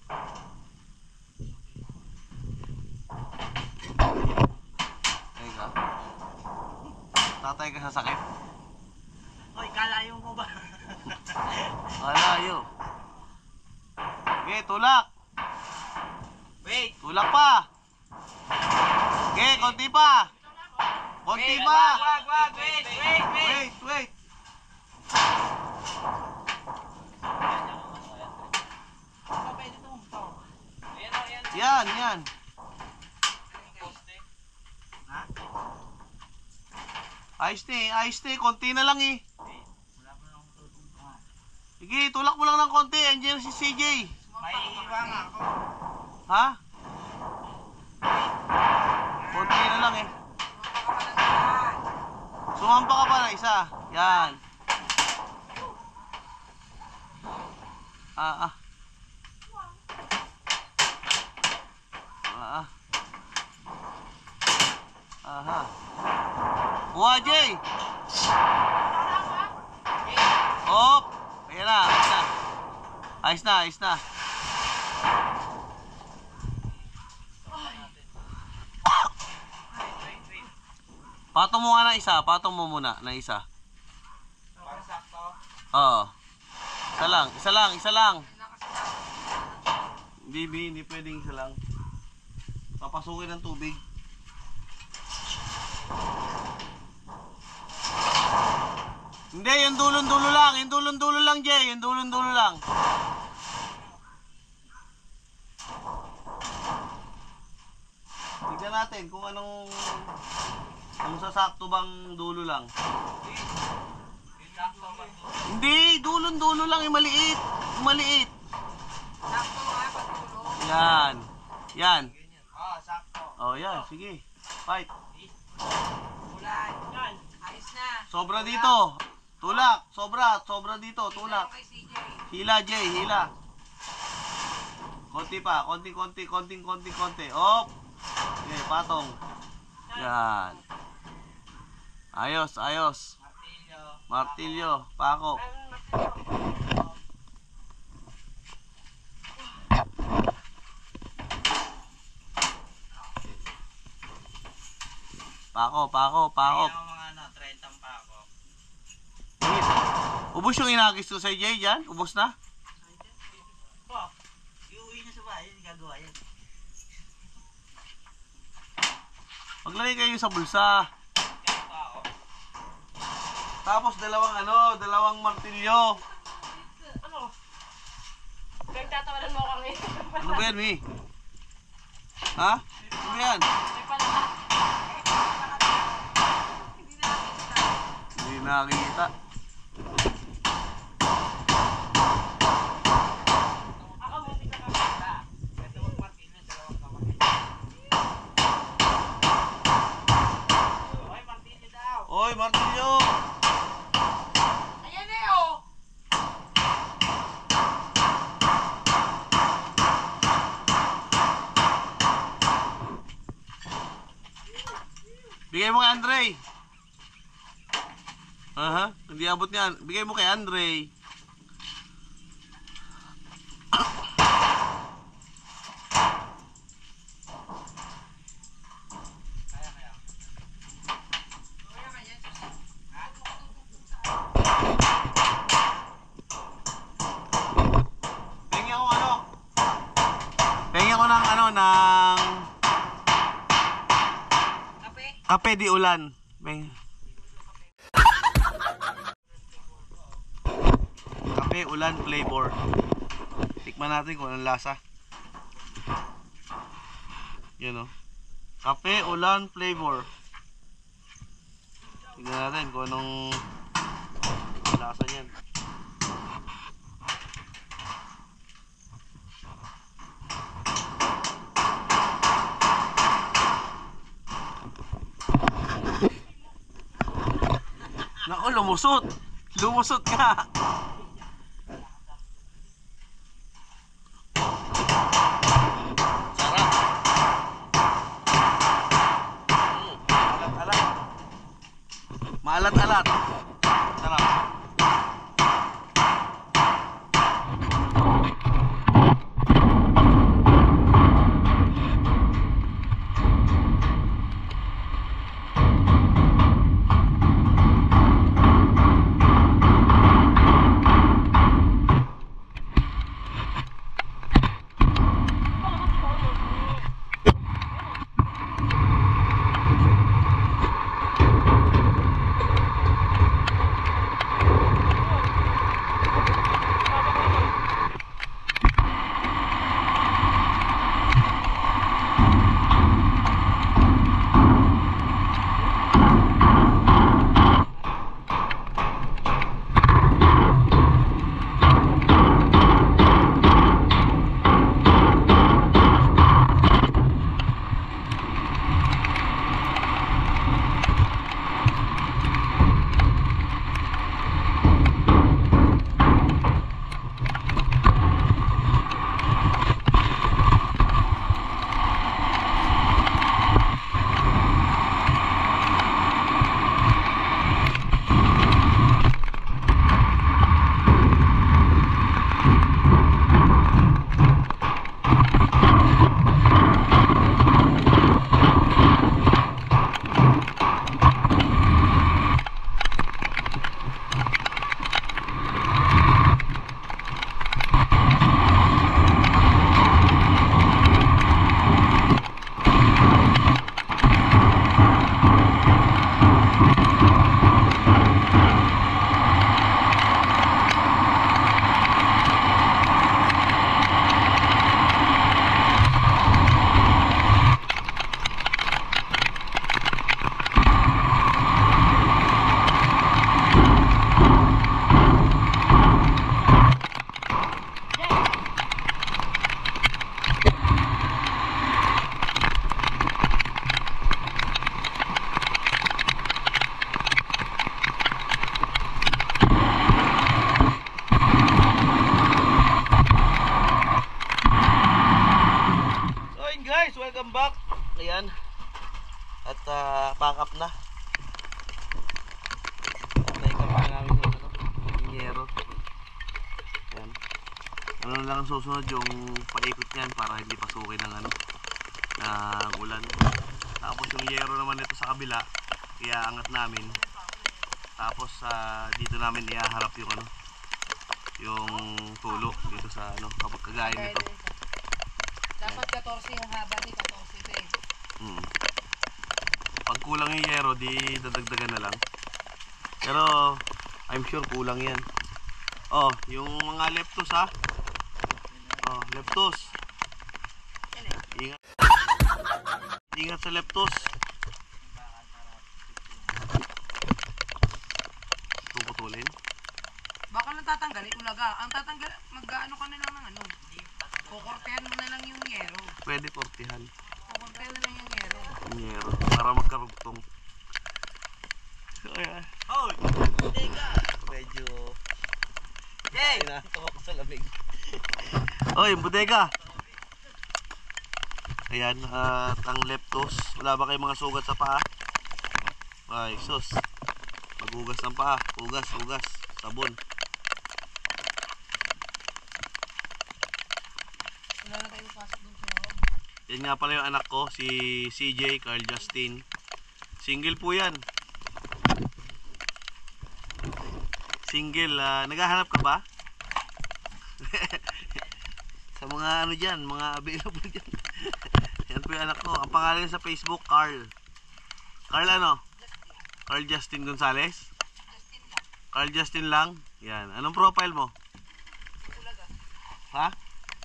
Teka. Tatay ka sa sakit. Hoy, kalayo mo ba? Malayo. Okay, tulak. Wait. Tulak pa. Okay, konti pa. Konti pa. Wag. Wait. Wait. Yan. Ayos na eh. Konti na lang eh. Wala pa lang tutulungan. Sige, tulak mo lang ng konti. Andiyan si CJ. May iwang ako. Ha? Konti na lang eh. Sumampa ka pa na isa. Yan. Aha. Kuha, Jay. Hop. Ayan na. Ayos na. Patong mo nga na isa. Patong mo muna na isa. Para sakto. Oo. Isa lang. Hindi pwedeng isa lang. Papasukin ng tubig. Hindi, yung dulon-dulo lang. Yung dulon-dulo lang, Jay. Yung dulon-dulo lang. Tignan natin kung anong sasakto bang dulo lang. Hindi, dulon-dulo lang. Yung maliit. Sakto nga, patulog. Yan. Sakto. Oh, yan. Sige. Fight. Ulan. Ayos na. Sobra dito. Tulak. Sobra dito. Tulak. Kay CJ. Hila, Jay. Hila. Konti pa. Konti. Op. Okay, patong. Yan. Ayos. Martilyo. Pako. Pako. Kaya ako mga 30 pa ako. Ubus yung inagis ko sa Jay dyan? Ubus na? Iuwi na sa bahay, gagawa yan. Maglagay kayo sa bulsa. Kaya pa ako. Tapos dalawang martilyo. Nagtatawanan mo kami. Ano ba yan, Mi? Ha? Ano ba yan? Hindi nakikita. Oy, martilyo! Ayan eh, oh! Bigay mo kay Andre. Aha, hindi abot niyan. Bigay mo kay Andre. Pengen ako ng kape di ulan. Kape ulan flavor. Tikman natin kung anong lasa. Yun o. Kape ulan flavor. Tignan natin kung anong lasa niyan. Nako, lumusot. Lumusot ka. Sarap. Alat-alat. Maalat-alat. Sarap. Welcome back. Ayan. At pack up na. Pack up na namin yung yung yero. Ayan. Ano lang ang susunod yung paikot niyan para hindi pasukin ng ng ulan. Tapos yung yero naman ito sa kabila, iaangat namin. Tapos dito namin iaharap yung yung tulo dito sa kapag kagaya nito. Dapat 14 yung haba, di 14 ito eh. Pag kulang yung yero, di dadagdagan na lang. Pero I'm sure kulang yan. Oh, yung mga leptos ha. Oh, leptos. Ingat. Ingat sa leptos. Puputulin. Baka lang tatanggalin, ulaga. Ang tatanggal, mag-ano ka na lang ng kukortehan mo na lang yung yero. Pwede kortihan. Kukortehan na lang yung yero. Yung yero. Para magkarugtong. Ayan. Hoy! Teka! Medyo... Yay! Ito ako sa lamig. Oy, bodega! Ayan, at ang leptos. Wala ba kayong mga sugat sa paa? Ay, sus. Maghugas ng paa. Hugas, hugas. Sabon. Wala na tayo pasok doon sa loob. Yan nga pala yung anak ko, si CJ, Carl Justin. Single po yan. Single. Naghahanap ka ba? Sa mga dyan, mga available dyan. Yan po yung anak ko. Ang pangalan sa Facebook, Carl. Carl ano? Carl Justin Gonzales? Carl Justin lang? Yan. Anong profile mo? Ulaga. Ha?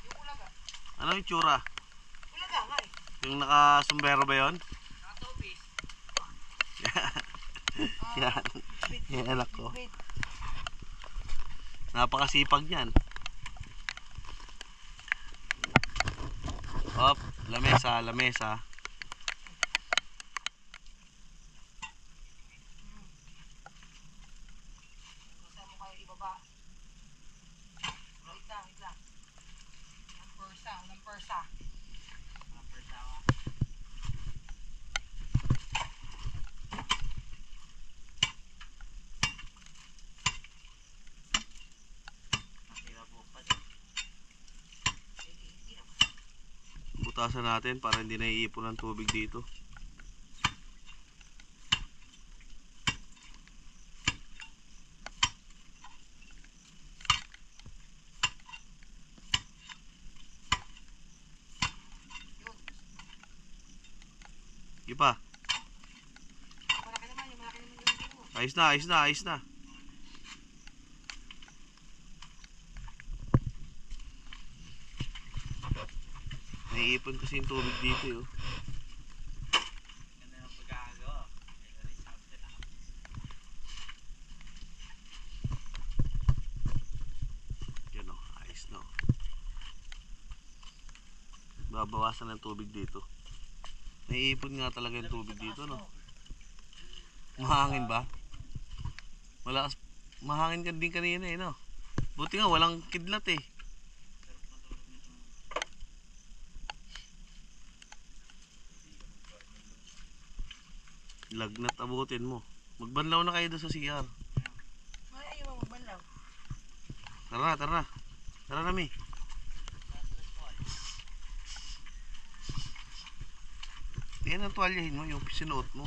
Yung ulaga. Ano yung tsura? Ulaga nga eh. Yung naka-sombrero ba yun? Nakatopis. Yan. Yan anak ko. Napakasipag niyan. Hop, lamesa, lamesa. Bubutasan natin para hindi na iipon ng tubig dito. Sige pa. Malaki naman, yung malaki naman yung mo. Ayos na, ayos na, ayos na. Naiipon kasi yung tubig dito eh. Ganda ng pagkakagawa. Yan o, ayos na o. Babawasan ng tubig dito. Naiipon nga talaga yung tubig dito, no? Mahangin ba? Malakas, mahangin ka din kanina eh, no? Buti nga walang kidlat eh. Lagnat abutin mo. Magbanlaw na kayo doon sa CR. Ay, ayaw mo magbanlaw. Tara na, tara na. Tara na, Mi. Yan ang tuwalyahin mo, yung sinuot mo.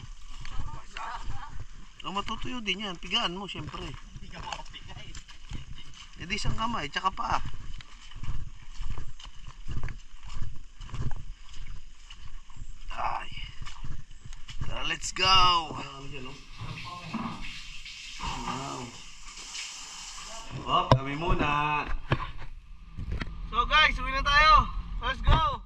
Oh, matutuyo din yan. Pigaan mo, syempre. Hindi ka makapigay. E di isang kamay, tsaka paa. Ay. Tara, let's go! Wow. Oh, kami muna. So guys, uwi na tayo. Let's go!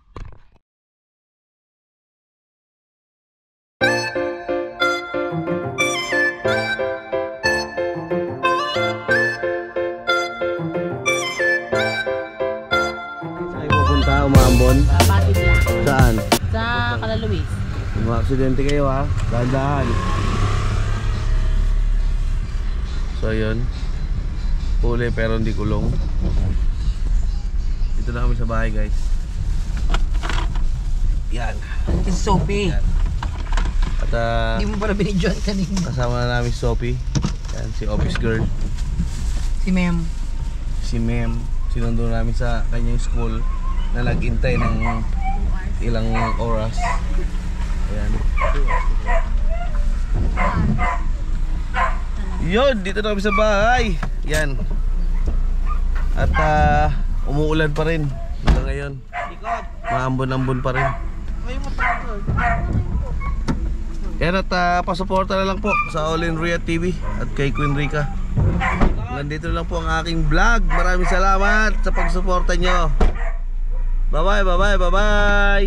Saan kayo pupunta, umambon? Bakit lang? Saan? Sa Kalaluwis. Kung aksidente kayo ha, dahan-dahan. So yun, huli pero hindi kulong. Dito na kami sa bahay guys. Yan. Ano kasi Sophie? Yan. At Hindi mo pala binidyoan kanina. kasama na namin si Sophie. Yan, si office girl. Si Ma'am. Si Mem, sinundo namin sa kanyang school na naghintay ng ilang oras. Ayan. Yun, dito na kami sa bahay. Yan. At umuulan pa rin hanggang ngayon. Maambon-ambon pa rin. Yan at pasuporta na lang po sa All in Ria TV at kay Queen Rica. Nandito lang po ang aking vlog. Maraming salamat sa pagsuporta nyo. Bye bye, bye bye, bye bye.